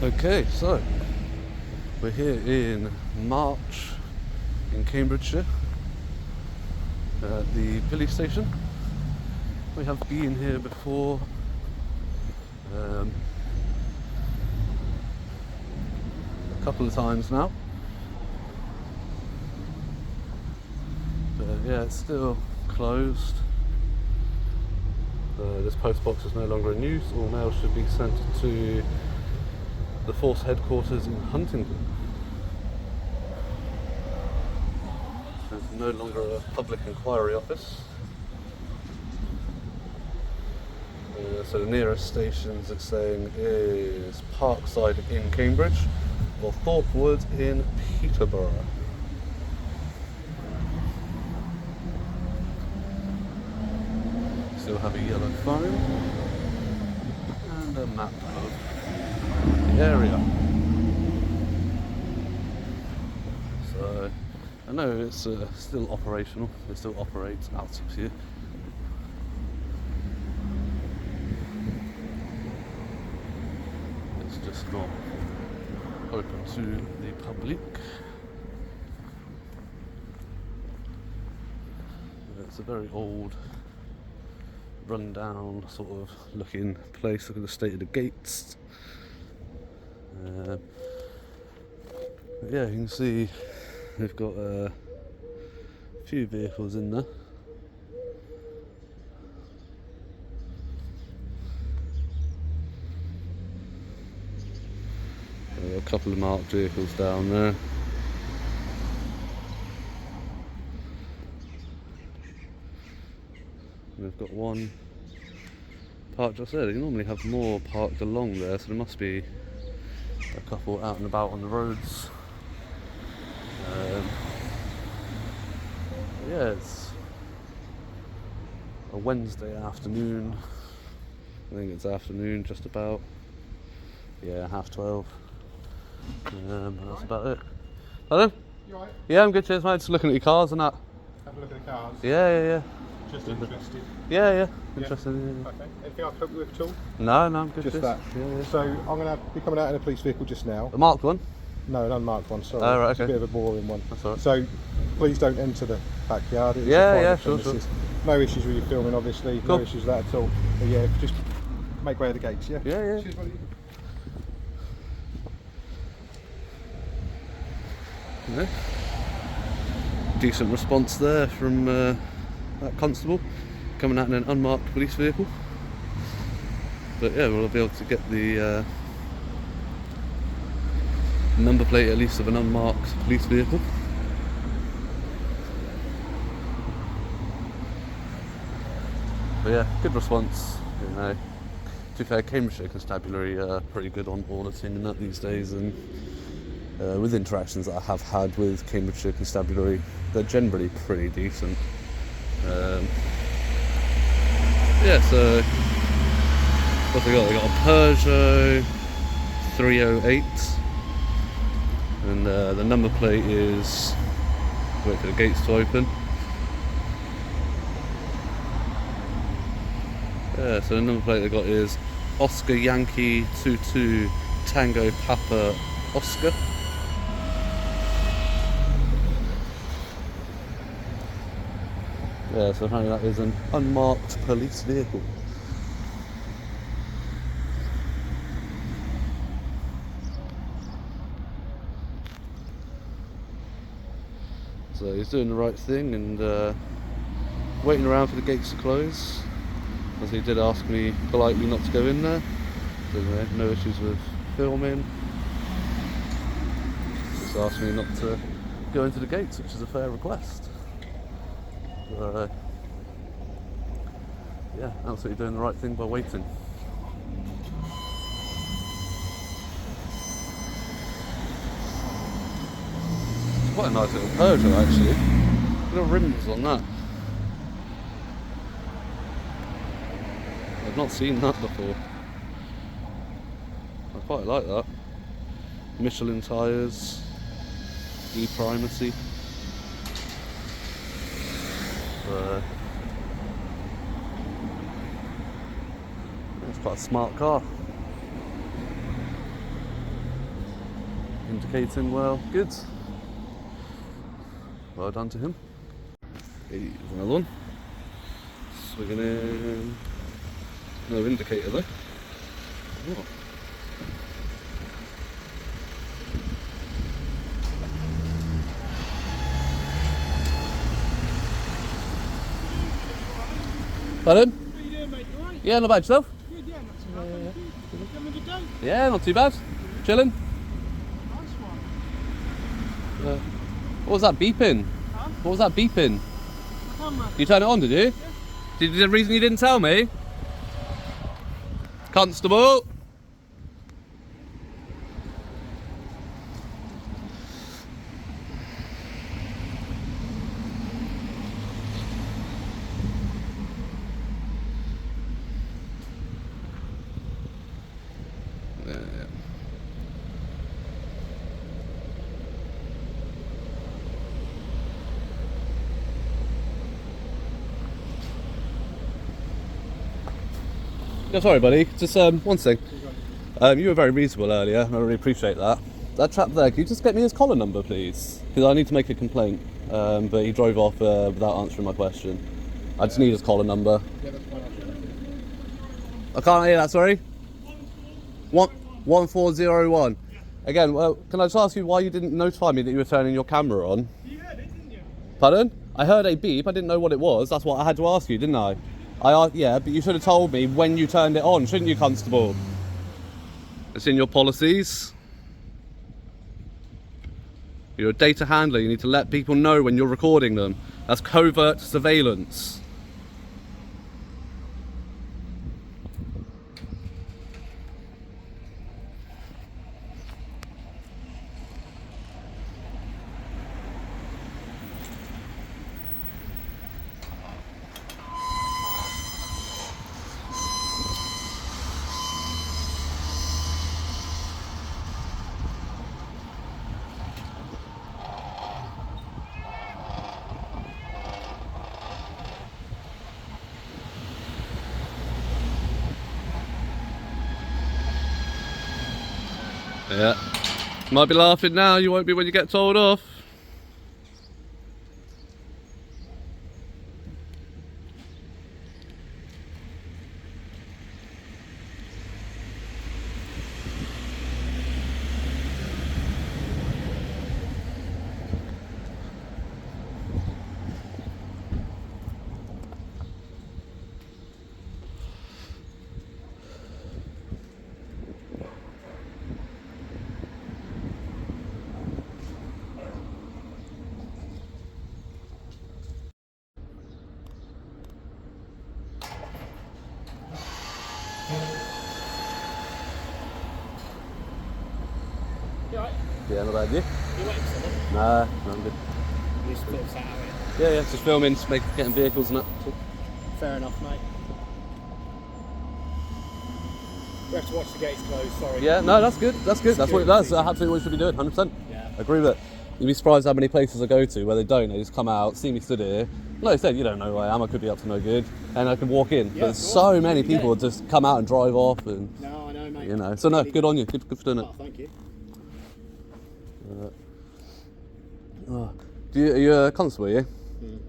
Okay, so we're here in March in Cambridgeshire at the police station. We have been here before. A couple of times now. But yeah, it's still closed. This post box is no longer in use. All mail should be sent to the force headquarters in Huntingdon. There's no longer a public inquiry office. So the nearest stations it's saying is Parkside in Cambridge or Thorpe Wood in Peterborough. Still have a yellow phone and a map of the area. So I know it's still operational, it still operates out of here. It's just not open to the public. It's a very old, run-down sort of looking place. Look at the state of the gates. Yeah, you can see they've got a few vehicles in there. A couple of marked vehicles down there. We've got one parked just there. They normally have more parked along there, so there must be a couple out and about on the roads. Yeah, it's a Wednesday afternoon. I think it's afternoon, just about. Yeah, 12:30. That's about it. Hello? You alright? Yeah, I'm good, cheers mate. Just looking at your cars and that. Have a look at the cars. Yeah. Just interested. Yeah. Interested. Yeah. Okay. Anything I can help you with at all? No, I'm good. Just that. Yeah. So I'm going to be coming out in a police vehicle just now. A marked one? No, an unmarked one. Sorry. Oh, right, It's a okay. bit of a boring one. That's all right. So please don't enter the backyard. It's Yeah, a private sure. premises. No issues with you filming, obviously. Cool. No issues with that at all. But yeah, just make way of the gates. Yeah. Yeah. Cheers, buddy. Yeah. Decent response there from that constable coming out in an unmarked police vehicle. But yeah, we'll be able to get the number plate at least of an unmarked police vehicle. But yeah, good response. You know, to be fair, Cambridgeshire Constabulary are pretty good on auditing and that these days, and with interactions that I have had with Cambridgeshire Constabulary, they're generally pretty decent. Yeah, so what they got? They got a Peugeot 308, and the number plate is. Wait for the gates to open. Yeah, so the number plate they got is Oscar Yankee 22 Tango Papa Oscar. Yeah, so apparently that is an unmarked police vehicle. So he's doing the right thing and waiting around for the gates to close, as he did ask me politely not to go in there. So no issues with filming. Just asked me not to go into the gates, which is a fair request. Yeah, absolutely doing the right thing by waiting. It's quite a nice little Peugeot actually. Little rims on that. I've not seen that before. I quite like that. Michelin tyres, e-primacy. It's quite a smart car. Indicating well. Good. Well done to him. Here's another one. Swinging in. No indicator though. Oh. Pardon? How you doing, mate? You alright? Yeah, not bad. Yourself? Good, yeah, not too bad, thank you. You having a good day? Yeah, not too bad. Chilling. Nice one. What was that beeping? Huh? What was that beeping? Camera. You turned it on, did you? Yeah. Did the reason you didn't tell me? Constable. Yeah, sorry, buddy. Just one thing. You were very reasonable earlier, and I really appreciate that. That chap there, can you just get me his collar number, please? Because I need to make a complaint. But he drove off without answering my question. I just need his collar number. I can't hear that. Sorry. 1401. Again, well, can I just ask you why you didn't notify me that you were turning your camera on? You heard it, didn't you? Pardon? I heard a beep. I didn't know what it was. That's what I had to ask you, didn't I? Yeah, but you should have told me when you turned it on, shouldn't you, Constable? It's in your policies. You're a data handler. You need to let people know when you're recording them. That's covert surveillance. Yeah. Might be laughing now, you won't be when you get told off. You alright? Yeah, not bad, you? You waiting for someone? Nah, no, I'm good. You just sort of sat out Yeah, here. yeah, just filming, just getting vehicles and that. Fair enough, mate. We have to watch the gates close, sorry. Yeah, no, that's good, that's good. That's what it does. That's absolutely what we should be doing, 100%. Yeah. I agree with it. You'd be surprised how many places I go to where they don't. They just come out, see me stood here. Like I said, you don't know who I am. I could be up to no good, and I can walk in. Yeah, but of there's course. so many Yeah. people just come out and drive off, and No, I know, mate. you know. So no, good on you. Good for doing it. Oh, thank you. Are you a constable? Are you?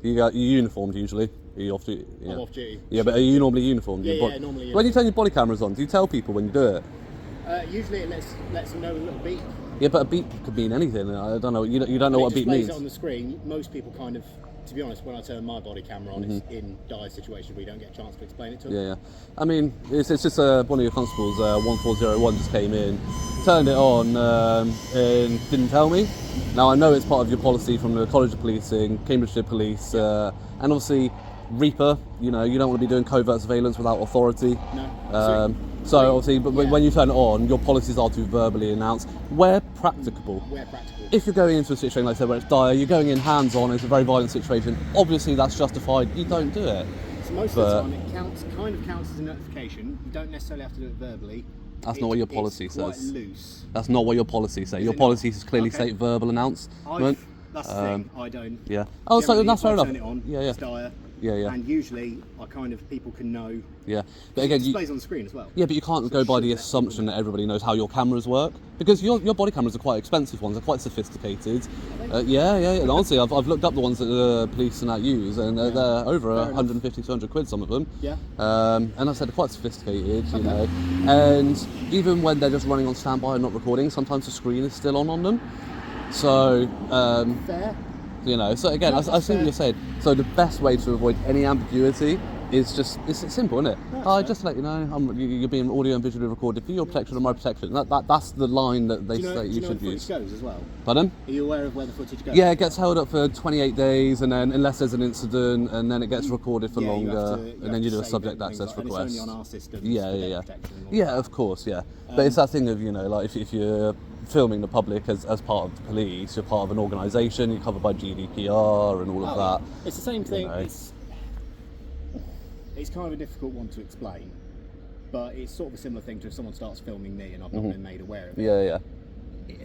You uniformed usually? Are you off duty? Yeah. I'm off duty. Yeah, but are you normally uniformed? Yeah, Your yeah, normally When you turn your body cameras on, do you tell people when you do it? Usually it lets them know with a little beep. Yeah, but a beep could mean anything. I don't know. You don't know It what a beep displays means. it on the screen. Most people kind of, to be honest, when I turn my body camera on, it's in dire situations where you don't get a chance to explain it to them. Yeah, yeah. I mean, it's just one of your constables, 1401, just came in, turned it on, and didn't tell me. Now I know it's part of your policy from the College of Policing, Cambridgeshire Police, and obviously Reaper. You know, you don't want to be doing covert surveillance without authority. No. So obviously, but Yeah. when you turn it on, your policies are to verbally announce where practicable. Where practical. If you're going into a situation like I said where it's dire, you're going in hands-on, it's a very violent situation. Obviously, that's justified. You don't do it. So most of the time it kind of counts as a notification. You don't necessarily have to do it verbally. That's not what your policy it's says. Quite loose. That's not what your policies say. Is Your it not? policies clearly Okay. state verbal announcement. That's the thing. I don't. Yeah. Oh, so Generally, that's if fair I enough. Turn it on. Yeah, yeah. It's dire. Yeah, yeah. And usually, people can know. Yeah, but It again, displays on the screen as well. yeah, but you can't go by the assumption that everybody knows how your cameras work, because your body cameras are quite expensive ones. They're quite sophisticated. Yeah. And honestly, I've looked up the ones that the police and that use, and they're over 150, 200 quid, some of them. Yeah. And I said they're quite sophisticated, you know. And even when they're just running on standby and not recording, sometimes the screen is still on them. So. Fair. You know, so again, I see what you're saying. So the best way to avoid any ambiguity is just, it's simple, isn't it? Just to let you know, you're being audio and visually recorded for your protection and my protection. That's the line that they say you should use. Do you know where the footage goes as well? Pardon? Are you aware of where the footage goes? Yeah, it gets held up for 28 days, and then unless there's an incident, and then it gets recorded for longer, and then you do a subject access request. And it's only on our system. Yeah, of course, yeah. But it's that thing of, you know, like if you're filming the public as part of the police, you're part of an organisation, you're covered by GDPR and all of that. It's the same thing. You know. It's kind of a difficult one to explain, but it's sort of a similar thing to if someone starts filming me and I've not been made aware of it. Yeah.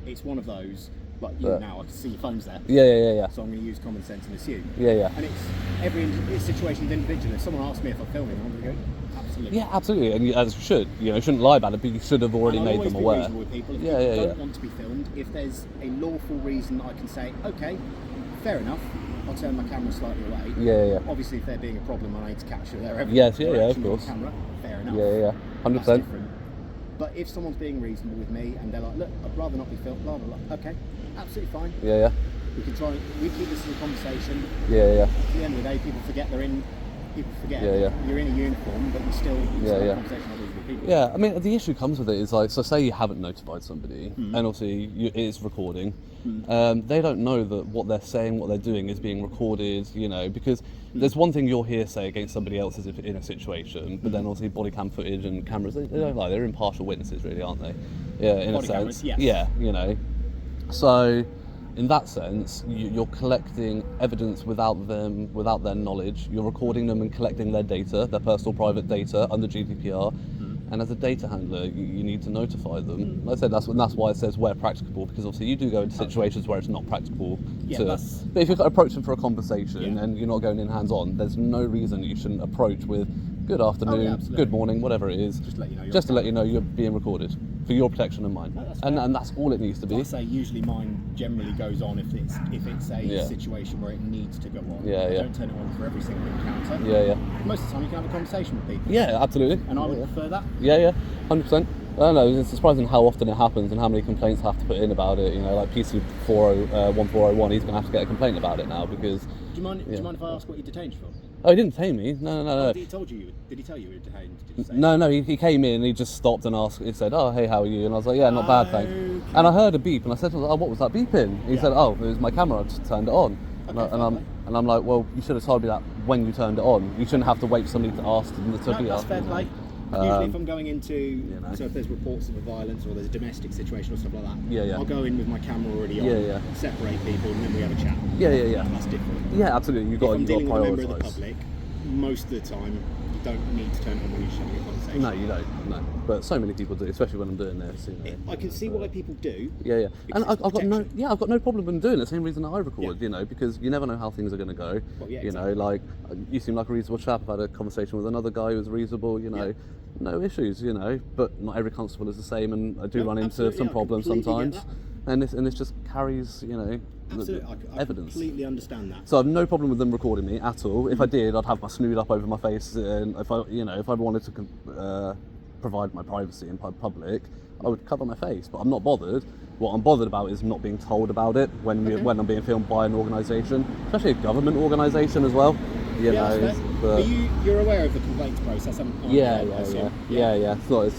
It's one of those, like you now, I can see your phone's there. Yeah. So I'm going to use common sense and assume. Yeah. And it's situation's individual. If someone asks me if I'm filming, I'm going to go, absolutely. Yeah, absolutely, and as you should. You know, you shouldn't lie about it, but you should have already I'll made them always be aware. reasonable with people. If people don't want to be filmed, if there's a lawful reason that I can say, okay, fair enough, I'll turn my camera slightly away. Yeah. Obviously, if there being a problem, I need to capture their evidence. Yes, yeah, of on course. Camera, fair enough. Yeah, 100%. That's different. But if someone's being reasonable with me and they're like, look, I'd rather not be filmed, blah blah blah. Okay, absolutely fine. Yeah. We can try. We keep this as a conversation. Yeah. At the end of the day, people forget they're in. People forget you're in a uniform, but you still have a conversation with other people. Yeah, I mean, the issue comes with it is like, so say you haven't notified somebody, and obviously it is recording. They don't know that what they're saying, what they're doing is being recorded, you know, because there's one thing you'll hear say against somebody else's in a situation, but then obviously body cam footage and cameras, they don't lie, they're impartial witnesses really, aren't they? Yeah, in body a sense. Cameras, yes. Yeah, you know. So in that sense, you're collecting evidence without their knowledge. You're recording them and collecting their data, their personal private data under GDPR. And as a data handler, you need to notify them. Like I said, that's why it says where practicable, because obviously you do go into situations where it's not practical. But if you're approaching for a conversation and you're not going in hands-on, there's no reason you shouldn't approach with good afternoon, good morning, whatever it is. Just to let you know you're being recorded for your protection and mine. And that's all it needs to be. I say usually mine generally goes on if it's a situation where it needs to go on. I don't turn it on for every single encounter. Most of the time you can have a conversation with people. Yeah, absolutely. And I would prefer that. Yeah, 100%. I don't know, it's surprising how often it happens and how many complaints I have to put in about it. You know, like PC 1401, he's going to have to get a complaint about it now because... Do you mind if I ask what you detained you for? Oh, he didn't detain me. No. Did he tell you you were detained? Did you say No, he came in and he just stopped and asked. He said, "Oh, hey, how are you?" And I was like, "Yeah, not bad, thanks." Okay. And I heard a beep and I said, "Oh, what was that beeping?" He said, "Oh, it was my camera. I just turned it on." And I'm like, "Well, you should have told me that when you turned it on. You shouldn't have to wait for somebody to ask them to be that's asked." fair play. Usually if I'm going into, so if there's reports of a violence or there's a domestic situation or stuff like that, I'll go in with my camera already on, separate people, and then we have a chat. Yeah. That's different. Yeah, absolutely. You've got to prioritise. If I'm dealing with a member of the public, most of the time you don't need to turn it on when you're having a conversation. No, you don't. No, but so many people do, especially when I'm doing this. You know, I can see why people do. Yeah. And I've got no problem in doing it. Same reason that I record, you know, because you never know how things are going to go. Well, yeah, you know, like you seem like a reasonable chap. I've had a conversation with another guy who was reasonable. You know, no issues. You know, but not every constable is the same, and I do run into some problems sometimes. And this just carries, you know, evidence. I completely understand that. So I have no problem with them recording me at all. If I did, I'd have my snood up over my face, and if I wanted to provide my privacy in public, I would cover my face. But I'm not bothered. What I'm bothered about is not being told about it when I'm being filmed by an organisation, especially a government organisation as well. You know. But you're aware of the complaints process? Yeah. So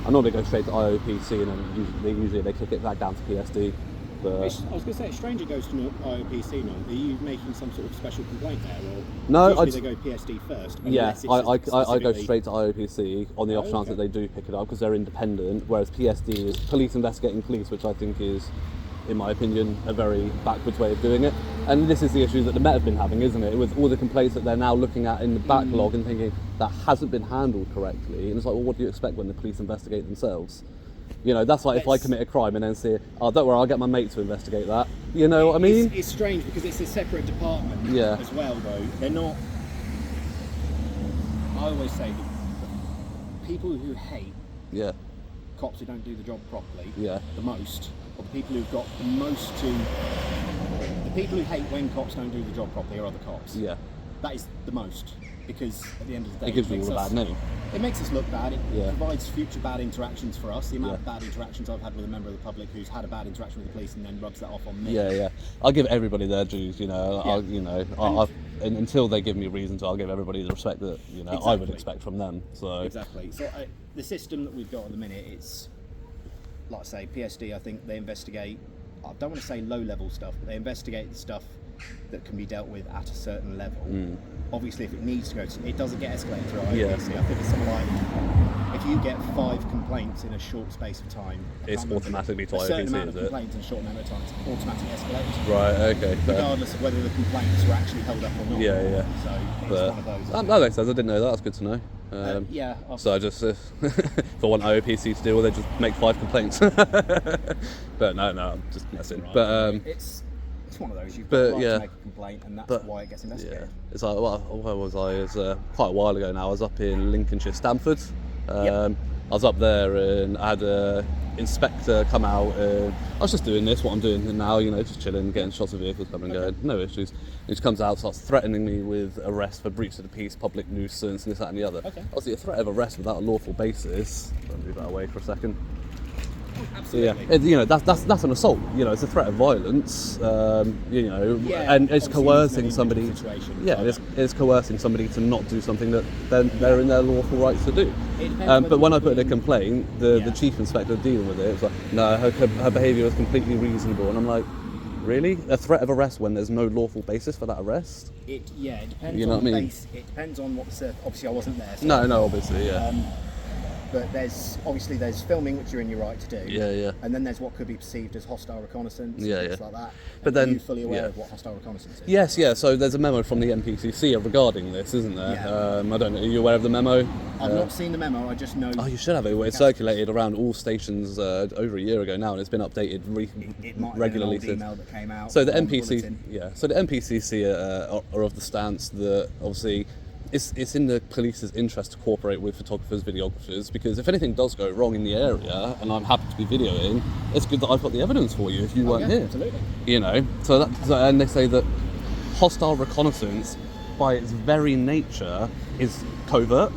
I normally go straight to IOPC, and then usually they kick it back down to PSD. But I was going to say, a stranger goes to IOPC now. Are you making some sort of special complaint there, or no? Usually they go PSD first. Yeah, I go straight to IOPC on the off chance that they do pick it up because they're independent. Whereas PSD is police investigating police, which I think is, in my opinion, a very backwards way of doing it. And this is the issue that the Met have been having, isn't it? With all the complaints that they're now looking at in the backlog and thinking that hasn't been handled correctly. And it's like, well, what do you expect when the police investigate themselves? You know, that's like if I commit a crime and then say, oh, don't worry, I'll get my mate to investigate that. You know what I mean? It's strange because it's a separate department as well, though. They're not... I always say that people who hate cops who don't do the job properly the most, or the people who've got the most to... The people who hate when cops don't do the job properly are other cops. Yeah. That is the most, because at the end of the day... It gives you all a bad name. It makes us look bad. It provides future bad interactions for us. The amount of bad interactions I've had with a member of the public who's had a bad interaction with the police and then rubs that off on me. Yeah. I'll give everybody their dues, you know. And until they give me reason to, I'll give everybody the respect that, you know, I would expect from them. So Exactly. So the system that we've got at the minute, it's, like I say, PSD, I think they investigate, I don't want to say low-level stuff, but they investigate the stuff that can be dealt with at a certain level. Obviously, if it needs to go to, it doesn't get escalated through IPC. I think it's something like, if you get 5 complaints in a short space of time, it's automatically to IPC, a certain amount of complaints in a short amount of time, it's automatically escalated. Right, okay. Regardless of whether the complaints were actually held up or not. Yeah. So it's one of those. That makes sense. I didn't know that. That's good to know. So I just, if I want IOPC to deal with it, just make 5 complaints. But no, I'm just messing. Right. But it's one of those. You've got the right to make a complaint, and that's why it gets investigated. It's like, where was I? It was quite a while ago now. I was up in Lincolnshire, Stamford. I was up there and I had an inspector come out. I was just doing what I'm doing now, you know, just chilling, getting shots of vehicles coming and going, no issues. And he comes out, starts threatening me with arrest for breach of the peace, public nuisance, and this, that, and the other. Obviously, a threat of arrest without a lawful basis. I'll move that away for a second. Absolutely. You know, that's an assault. You know, it's a threat of violence. You know, and it's coercing somebody. It's coercing somebody to not do something that they're in their lawful rights to do. But when I put in a complaint, the chief inspector dealing with it was like, no, her behaviour was completely reasonable, and I'm like, really? A threat of arrest when there's no lawful basis for that arrest? It depends. You know on what I mean? It depends on what the obviously I wasn't there. So no, obviously, but there's filming, which you're in your right to do. Yeah. And then there's what could be perceived as hostile reconnaissance. Things like that. But then, are you fully aware of what hostile reconnaissance is? Yes. So there's a memo from the NPCC regarding this, isn't there? I don't know. Are you aware of the memo? I've not seen the memo. I just know. Oh, you should have it. It circulated around all stations over a year ago now, and it's been updated it might regularly have been an old email that came out. So the NPCC are of the stance that obviously it's in the police's interest to cooperate with photographers, videographers, because if anything does go wrong in the area, and I'm happy to be videoing, it's good that I've got the evidence for you if you weren't here. Absolutely. You know, and they say that hostile reconnaissance, by its very nature, is covert.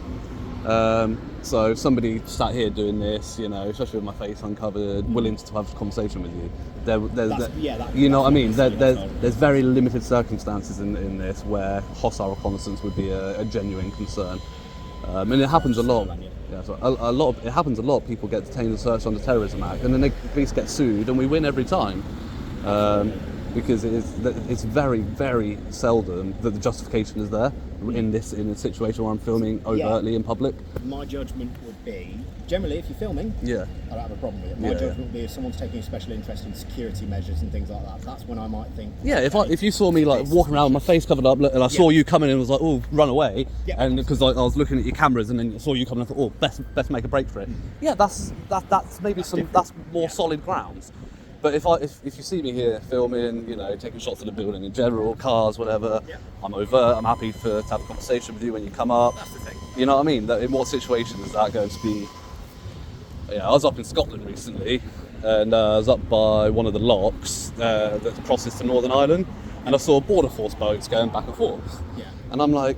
So somebody sat here doing this, you know, especially with my face uncovered, willing to have a conversation with you. You know what I mean? There's very limited circumstances in this where hostile reconnaissance would be a genuine concern, and it happens a lot. It happens a lot. People get detained and searched on the Terrorism Act, and then the police get sued, and we win every time. Because it's very, very seldom that the justification is there in a situation where I'm filming overtly in public. My judgment would be, generally, if you're filming, I don't have a problem with it. My judgment would be if someone's taking a special interest in security measures and things like that, that's when I might think... Yeah, if you saw me like walking around with my face covered up and I saw you coming in and was like, oh, run away, and because I was looking at your cameras and then I saw you coming, I thought, oh, best make a break for it. Yeah, that's maybe that's more solid grounds. But if you see me here filming, you know, taking shots of the building in general, cars, whatever, I'm overt. I'm happy to have a conversation with you when you come up. That's the thing. You know what I mean? In what situations is that going to be? Yeah, I was up in Scotland recently, and I was up by one of the locks that crosses to Northern Ireland, and I saw border force boats going back and forth. Yeah. And I'm like,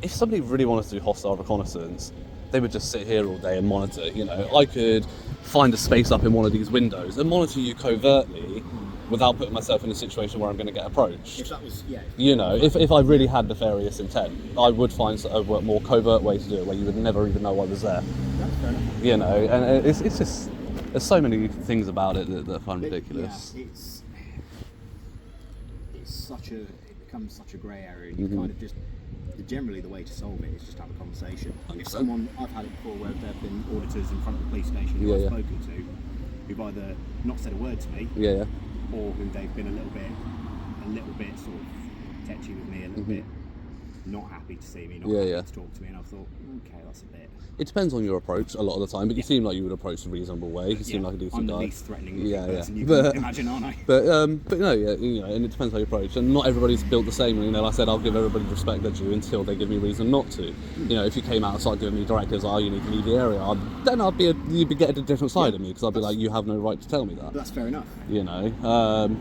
if somebody really wanted to do hostile reconnaissance, they would just sit here all day and monitor. You know, I could find a space up in one of these windows and monitor you covertly without putting myself in a situation where I'm going to get approached. If that was, you know, if I really had nefarious intent, I would find a more covert way to do it where you would never even know I was there. That's fair enough. You know, and it's just, there's so many things about it that I find ridiculous. Yeah, it becomes such a grey area, and you kind of just, generally the way to solve it is just have a conversation. 100%. If someone, I've had it before where there have been auditors in front of the police station who I've spoken to, who've either not said a word to me, or who they've been a little bit sort of tetchy with me, a little bit not happy to see me, not Yeah, happy yeah. to talk to me, and I thought, okay, that's a bit. It depends on your approach a lot of the time, but you seem like you would approach a reasonable way. You seem like a decent I'm the guy. least threatening Yeah, person yeah. you But- can imagine, aren't I? But no, yeah, you know, and it depends how you approach. And not everybody's built the same. You know, like I said, I'll give everybody the respect they're due until they give me reason not to. You know, if you came out and started giving me directives, you need to leave the area, then you'd be getting a different side of me, because I'd be like, you have no right to tell me that. That's fair enough. You know.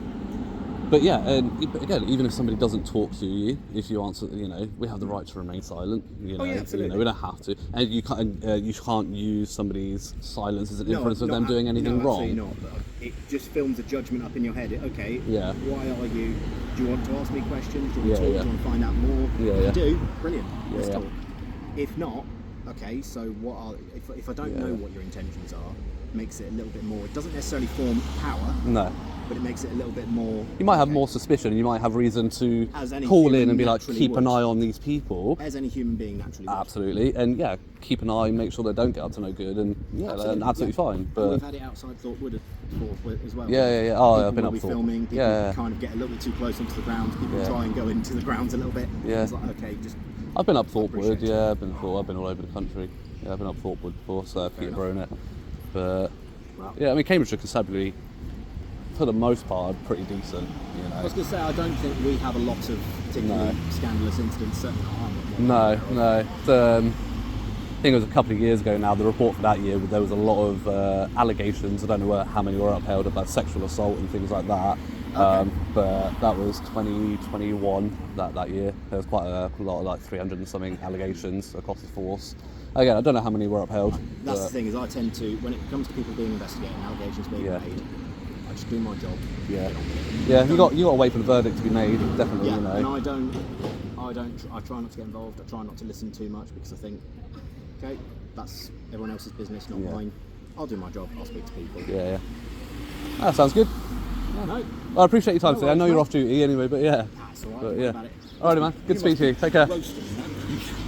But yeah, and again, even if somebody doesn't talk to you, if you answer, you know, we have the right to remain silent. You know, yeah, absolutely. You know, we don't have to, and you can't use somebody's silence as an inference of them doing anything no, wrong. Absolutely not. But it just films a judgment up in your head. Okay, Yeah. why are you? Do you want to ask me questions? Do you want to Yeah, talk? yeah. Do you want to find out more? Yeah, if yeah. you do, brilliant. Let's yeah. talk. If not, okay. So what are? If I don't know Yeah. what your intentions are, makes it a little bit more. It doesn't necessarily form power, No. but it makes it a little bit more. You might have okay, more suspicion. You might have reason to As any call in human and be like, naturally keep an would. eye on these people. as any human being naturally would. Absolutely, and yeah, keep an eye, make sure they don't get up to no good, and yeah, then absolutely yeah. fine. And But we've had it outside Thorpewood before as well. Yeah. Oh, People I've been will up be Thorpe. filming. People Yeah. kind of get a little bit too close onto the ground. People Yeah. try and go into the grounds a little bit. Yeah. It's like, okay, just I've been up Thorpewood. appreciate Yeah, I've been all over the country. Yeah, I've been up Thorpewood before, so Peterborough in it. But well. yeah, I mean, Cambridgeshire Constabulary, for the most part, are pretty decent. You I know. was going to say, I don't think we have a lot of particularly No. scandalous incidents. Certainly not. No. I think it was a couple of years ago now, the report for that year, there was a lot of allegations, I don't know how many were upheld, about sexual assault and things like that. Okay. But that was 2021, that year. There was quite a lot of, like 300 and something allegations across the force. Again, I don't know how many were upheld. That's but the thing, is I tend to, when it comes to people being investigated and allegations being Yeah. made, I just do my job. Yeah. Get on with it. Yeah, you got to wait for the verdict to be made, definitely, Yeah, you know. and I try not to get involved. I try not to listen too much, because I think, okay, that's everyone else's business, not Yeah. mine. I'll do my job. I'll speak to people. Yeah. That sounds good. No, Well, I appreciate your time No today. I know worries, you're mate. off duty anyway, but yeah. that's all right. But Don't yeah. worry about it. Alrighty, man. Good to speak to you. Take care. Roasting, man.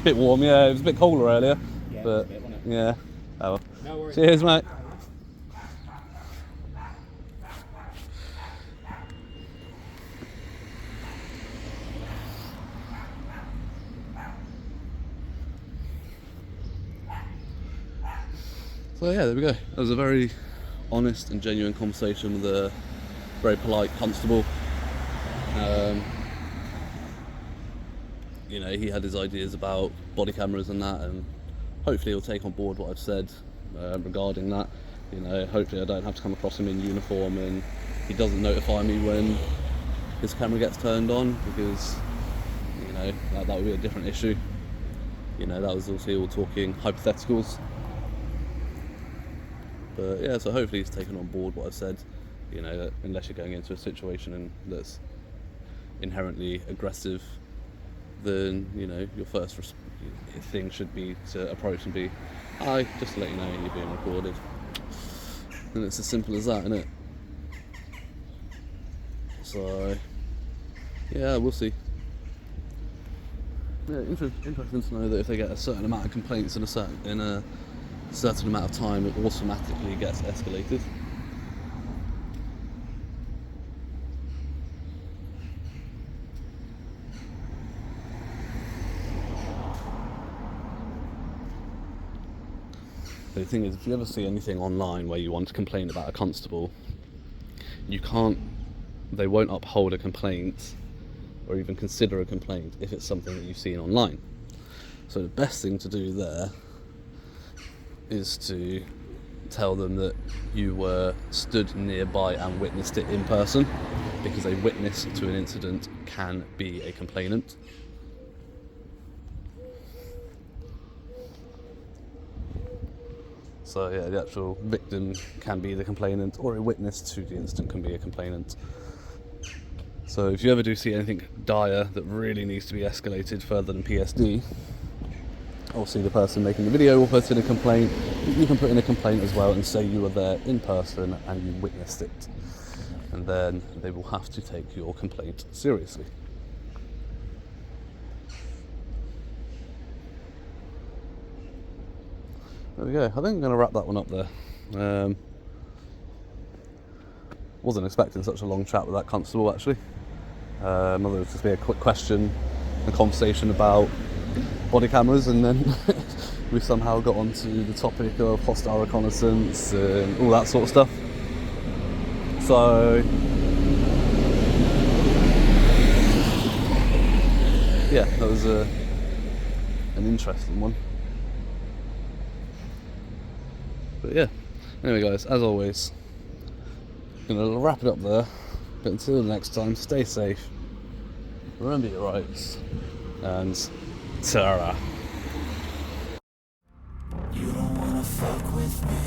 Bit warm, yeah. It was a bit colder earlier. Yeah, it but was a bit, wasn't it? yeah. Oh well. No worries. Cheers, mate. So yeah, there we go. That was a very honest and genuine conversation with a very polite constable. You know, he had his ideas about body cameras and that, and hopefully he'll take on board what I've said regarding that. You know, hopefully I don't have to come across him in uniform and he doesn't notify me when his camera gets turned on, because, you know, that would be a different issue. You know, that was also all talking hypotheticals. But yeah, so hopefully he's taken on board what I've said. You know, that unless you're going into a situation that's inherently aggressive, then, you know, your first thing should be to approach and be, hi, just to let you know you're being recorded. And it's as simple as that, isn't it? So yeah, we'll see. Yeah, interesting to know that if they get a certain amount of complaints in a certain amount of time, it automatically gets escalated. But the thing is, if you ever see anything online where you want to complain about a constable, they won't uphold a complaint or even consider a complaint if it's something that you've seen online. So the best thing to do there is to tell them that you were stood nearby and witnessed it in person, because a witness to an incident can be a complainant. So yeah, the actual victim can be the complainant, or a witness to the incident can be a complainant. So if you ever do see anything dire that really needs to be escalated further than PSD, or see the person making the video or put in a complaint, you can put in a complaint as well and say you were there in person and you witnessed it. And then they will have to take your complaint seriously. There we go. I think I'm going to wrap that one up there. Wasn't expecting such a long chat with that constable, actually. It was just be a quick question a conversation about body cameras, and then we somehow got onto the topic of hostile reconnaissance and all that sort of stuff. So yeah, that was an interesting one. But yeah, anyway guys, as always, I'm gonna wrap it up there, but until next time, stay safe, remember your rights, and ta-ra. You don't wanna fuck with me.